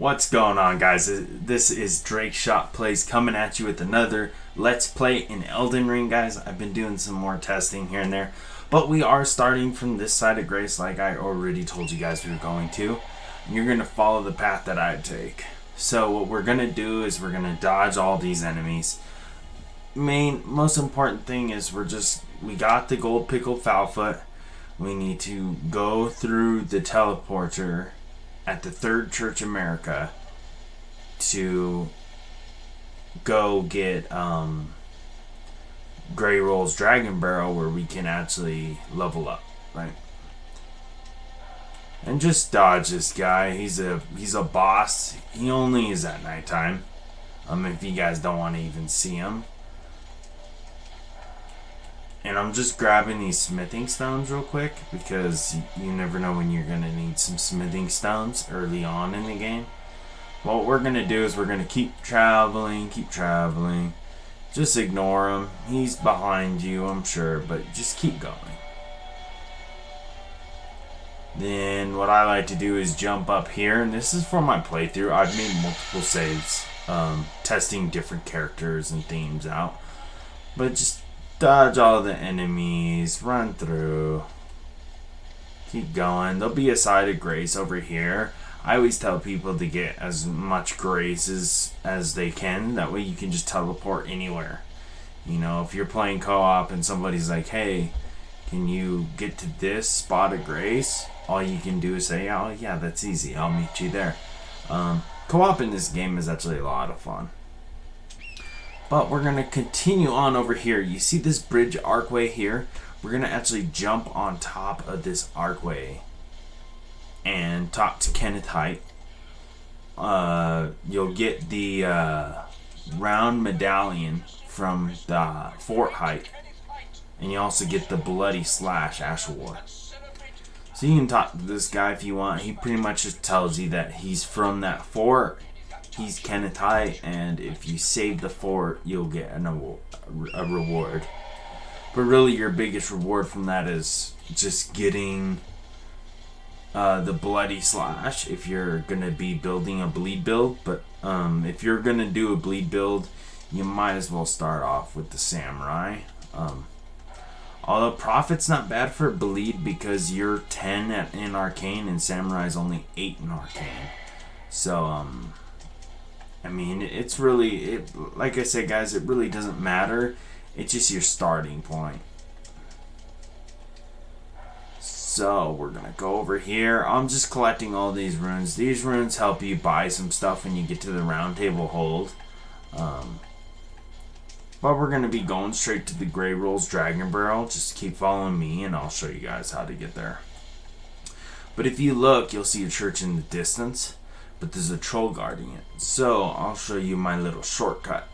What's going on, guys? This is Drake Shot Plays coming at you with another Let's Play in Elden Ring, guys. I've been doing some more testing here and there, but we are starting from this side of Grace like I already told you guys we were going to. And you're going to follow the path that I take. So what we're going to do is we're going to dodge all these enemies. Most important thing is we got the gold pickled Foulfoot. We need to go through the teleporter at the Third Church America to go get Grey Roll's Dragon Barrel, where we can actually level up, right? And just dodge this guy. He's a boss. He only is at nighttime. If you guys don't want to even see him. And I'm just grabbing these smithing stones real quick because you never know when you're going to need some smithing stones early on in the game. What we're going to do is we're going to keep traveling. Just ignore him. He's behind you, I'm sure, but just keep going. Then what I like to do is jump up here, and this is for my playthrough. I've made multiple saves, testing different characters and themes out. But just dodge all the enemies, run through, keep going. There'll be a side of grace over here. I always tell people to get as much grace as they can. That way you can just teleport anywhere. You know, if you're playing co-op and somebody's like, hey, can you get to this spot of grace? All you can do is say, oh yeah, that's easy, I'll meet you there. Co-op in this game is actually a lot of fun. But we're going to continue on over here. You see this bridge archway here? We're going to actually jump on top of this archway and talk to Kenneth Height. You'll get the round medallion from the Fort Height. And you also get the bloody slash Ash War. So you can talk to this guy if you want. He pretty much just tells you that he's from that fort. He's Kenneth Height, and if you save the fort, you'll get a reward. But really, your biggest reward from that is just getting the bloody slash if you're gonna be building a bleed build. But if you're gonna do a bleed build, you might as well start off with the samurai. Although Prophet's not bad for bleed because you're 10 in arcane and samurai's only 8 in arcane. So I mean, it's really, like I said, guys, it really doesn't matter. It's just your starting point. So, we're going to go over here. I'm just collecting all these runes. These runes help you buy some stuff when you get to the round table hold. But we're going to be going straight to the Grey Roll's Dragon Barrel. Just keep following me and I'll show you guys how to get there. But if you look, you'll see a church in the distance. But there's a troll guarding it. So I'll show you my little shortcut.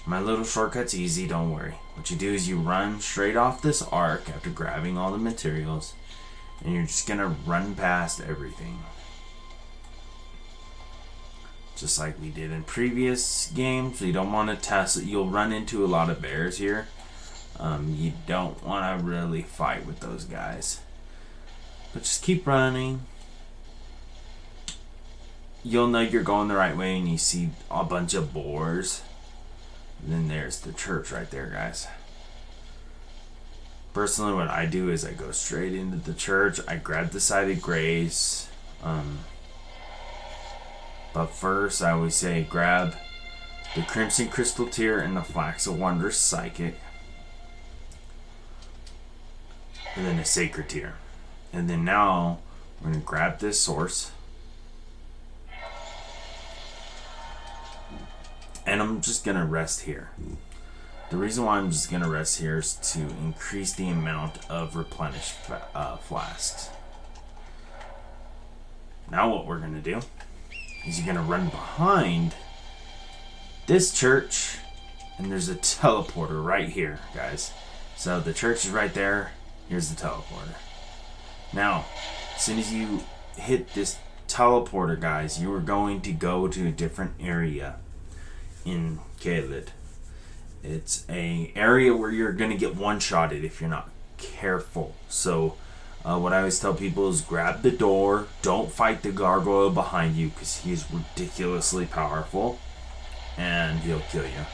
My little shortcut's easy, don't worry. What you do is you run straight off this arc after grabbing all the materials. And you're just gonna run past everything. Just like we did in previous games. So you don't want to test it. You'll run into a lot of bears here. You don't want to really fight with those guys. But just keep running. You'll know you're going the right way and you see a bunch of boars. And then there's the church right there, guys. Personally, what I do is I go straight into the church. I grab the side of grace. But first, I always say grab the Crimson Crystal Tear and the Flax of Wondrous Psychic. And then a Sacred Tear. And then now, we're going to grab this source. And I'm just going to rest here. The reason why I'm just going to rest here is to increase the amount of replenished flasks. Now what we're going to do is you're going to run behind this church. And there's a teleporter right here, guys. So the church is right there. Here's the teleporter. Now, as soon as you hit this teleporter, guys, you are going to go to a different area in Caelid. It's a area where you're gonna get one-shotted if you're not careful. So What I always tell people is grab the door. Don't fight the gargoyle behind you because he's ridiculously powerful and he'll kill you.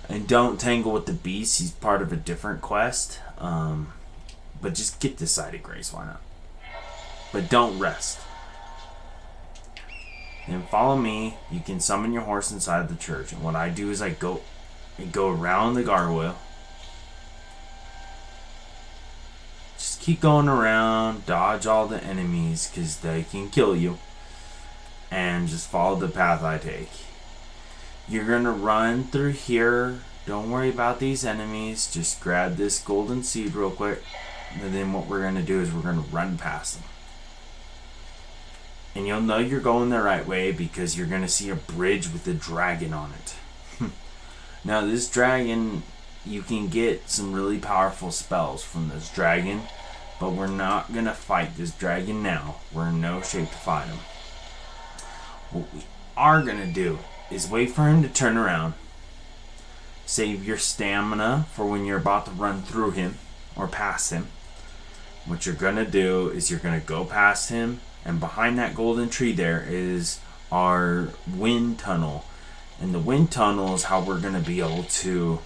And don't tangle with the beast. He's part of a different quest. But just get this side of grace. Why not? But don't rest. Then follow me. You can summon your horse inside the church. And what I do is I go around the gargoyle. Just keep going around. Dodge all the enemies because they can kill you. And just follow the path I take. You're going to run through here. Don't worry about these enemies. Just grab this golden seed real quick. And then what we're going to do is we're going to run past them. And you'll know you're going the right way because you're going to see a bridge with a dragon on it. Now this dragon, you can get some really powerful spells from this dragon. But we're not going to fight this dragon now. We're in no shape to fight him. What we are going to do is wait for him to turn around. Save your stamina for when you're about to run through him or past him. What you're going to do is you're going to go past him, and behind that golden tree there is our wind tunnel. And the wind tunnel is how we're going to be able to...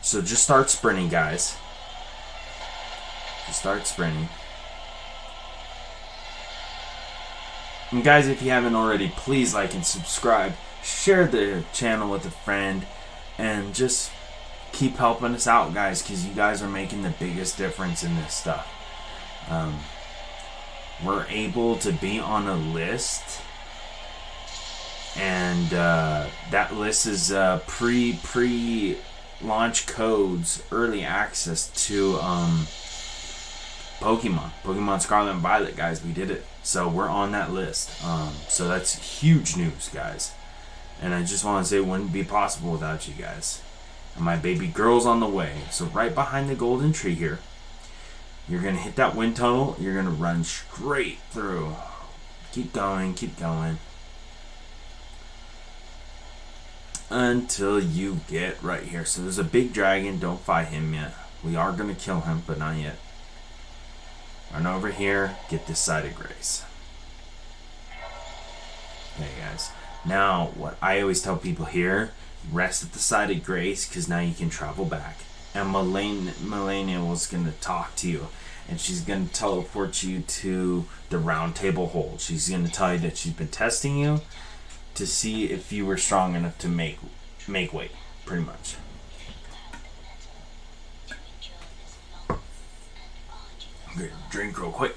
So just start sprinting, guys. Just start sprinting. And guys, if you haven't already, please like and subscribe. Share the channel with a friend. And just keep helping us out, guys, because you guys are making the biggest difference in this stuff. We're able to be on a list. And that list is pre-launch codes, early access to Pokemon Scarlet and Violet, guys. We did it. So we're on that list. So that's huge news, guys. And I just want to say it wouldn't be possible without you guys. And my baby girl's on the way. So right behind the golden tree here, you're going to hit that wind tunnel. You're going to run straight through. Keep going, keep going. Until you get right here. So there's a big dragon. Don't fight him yet. We are going to kill him, but not yet. Run over here. Get this side of grace. Okay, guys. Now, what I always tell people here, rest at the side of grace, because now you can travel back. And Melania was going to talk to you, and she's going to teleport you to the round table hold. She's going to tell you that she's been testing you to see if you were strong enough to make weight, pretty much. Okay, drink real quick.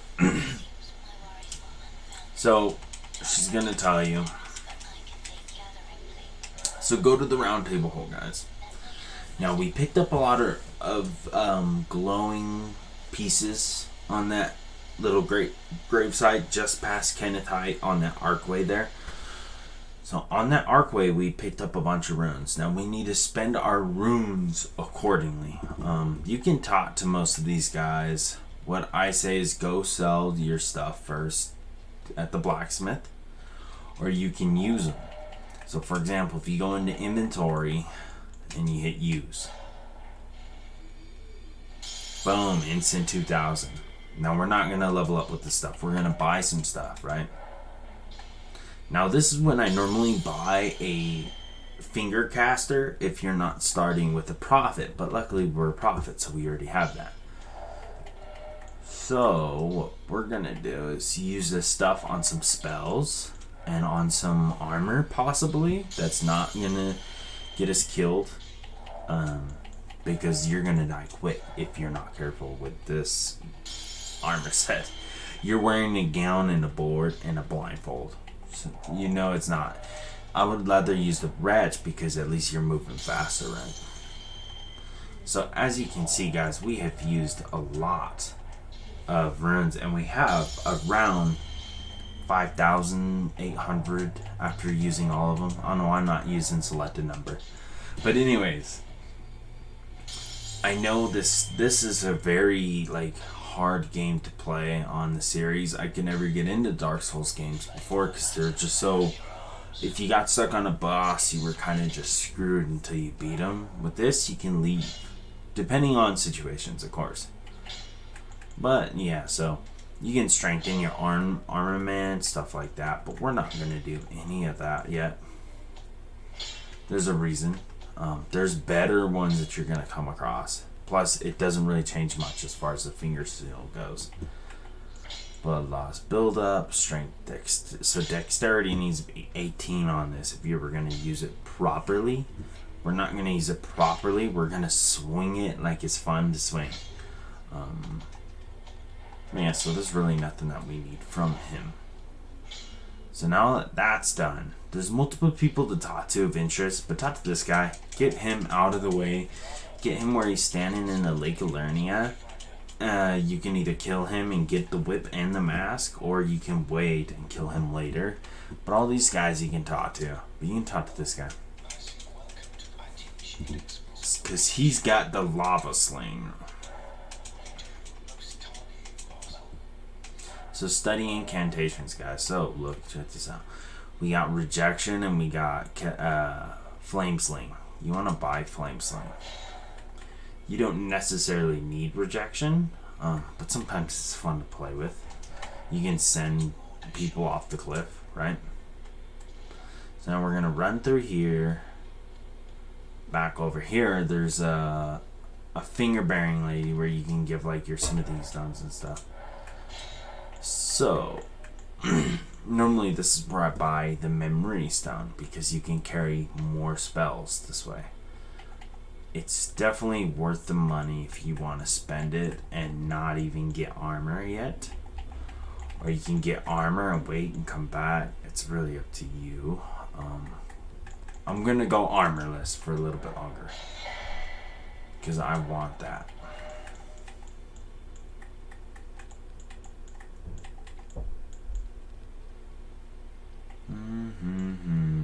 So, she's going to tell you. So go to the round table hole, guys. Now we picked up a lot of glowing pieces on that little gravesite just past Kenneth Height on that archway there. So on that archway we picked up a bunch of runes. Now we need to spend our runes accordingly. You can talk to most of these guys. What I say is go sell your stuff first at the blacksmith, or you can use them. So for example, if you go into inventory and you hit use, boom, instant 2000. Now we're not going to level up with this stuff. We're going to buy some stuff, right? Now this is when I normally buy a finger caster if you're not starting with a prophet, but luckily we're a prophet, so we already have that. So what we're going to do is use this stuff on some spells and on some armor, possibly, that's not gonna get us killed, because you're gonna die quick if you're not careful with this armor set. You're wearing a gown and a board and a blindfold, so you know it's not. I would rather use the wretch because at least you're moving faster, right? So as you can see, guys, we have used a lot of runes, and we have around 5,800 after using all of them. I know I'm not using selected number, but anyways, I know this is a very hard game to play on the series. I could never get into Dark Souls games before because they're just so, if you got stuck on a boss, you were kind of just screwed until you beat them. With this, you can leave, depending on situations, of course. But yeah, so you can strengthen your armament, stuff like that, but we're not going to do any of that yet. There's a reason. There's better ones that you're going to come across. Plus, it doesn't really change much as far as the finger seal goes. Blood loss buildup, strength, so dexterity needs to be 18 on this if you're ever going to use it properly. We're not going to use it properly. We're going to swing it like it's fun to swing. Yeah, so there's really nothing that we need from him. So now that that's done, there's multiple people to talk to of interest, but talk to this guy. Get him out of the way. Get him where he's standing in the Lake of Lernia. You can either kill him and get the whip and the mask, or you can wait and kill him later. But all these guys you can talk to. But you can talk to this guy. Because he's got the lava sling. So study incantations, guys. So look, check this out. We got rejection and we got flame sling. You want to buy flame sling. You don't necessarily need rejection, but sometimes it's fun to play with. You can send people off the cliff, right? So now we're gonna run through here. Back over here, there's a finger bearing lady where you can give like your smithy stones and stuff. So normally this is where I buy the memory stone because you can carry more spells this way. It's definitely worth the money if you want to spend it and not even get armor yet. Or you can get armor and wait and come back. It's really up to you. I'm going to go armorless for a little bit longer. Because I want that.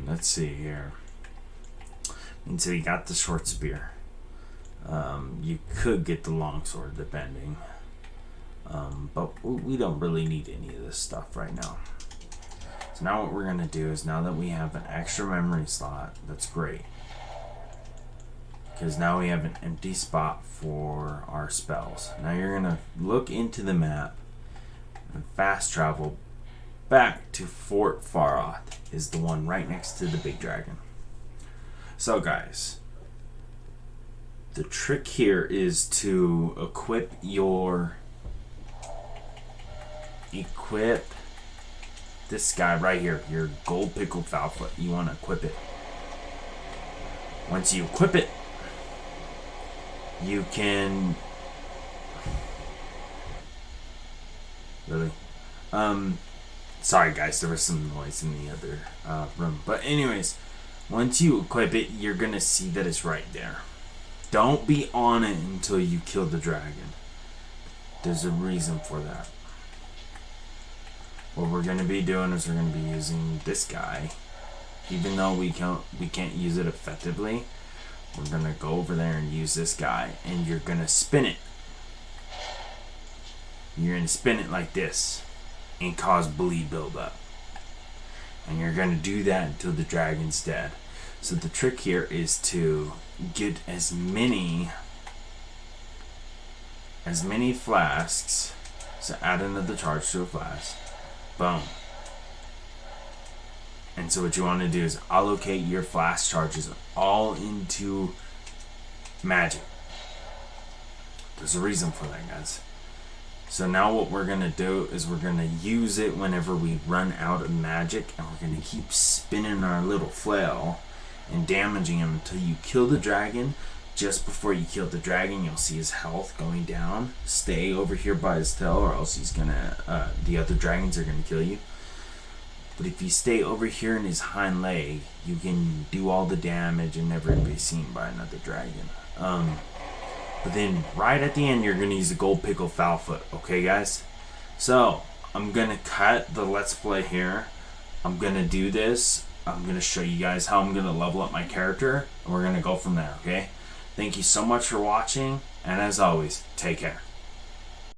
Let's see here. And so you got the short spear. You could get the long sword depending. But we don't really need any of this stuff right now. So now what we're going to do is, now that we have an extra memory slot, that's great. Because now we have an empty spot for our spells. Now you're going to look into the map and fast travel back to Fort Faroth, is the one right next to the big dragon. So guys, the trick here is to equip this guy right here, your gold pickled foulfoot. You want to equip it. Once you equip it, you can really sorry guys, there was some noise in the other room. But anyways, once you equip it, you're gonna see that it's right there. Don't be on it until you kill the dragon. There's a reason for that. What we're gonna be doing is we're gonna be using this guy. Even though we can't use it effectively, we're gonna go over there and use this guy, and you're gonna spin it. You're gonna spin it like this and cause bleed buildup. And you're gonna do that until the dragon's dead. So the trick here is to get as many flasks. So add another charge to a flask. Boom. And so what you want to do is allocate your flask charges all into magic. There's a reason for that, guys. So now what we're going to do is we're going to use it whenever we run out of magic, and we're going to keep spinning our little flail and damaging him until you kill the dragon. Just before you kill the dragon, you'll see his health going down. Stay over here by his tail, or else he's gonna the other dragons are gonna kill you. But if you stay over here in his hind leg, you can do all the damage and never be seen by another dragon. But then right at the end, you're gonna use the gold pickle foulfoot. Okay, guys? So I'm gonna cut the let's play here. I'm gonna do this. I'm gonna show you guys how I'm gonna level up my character, and we're gonna go from there. Okay? Thank you so much for watching, and as always, take care.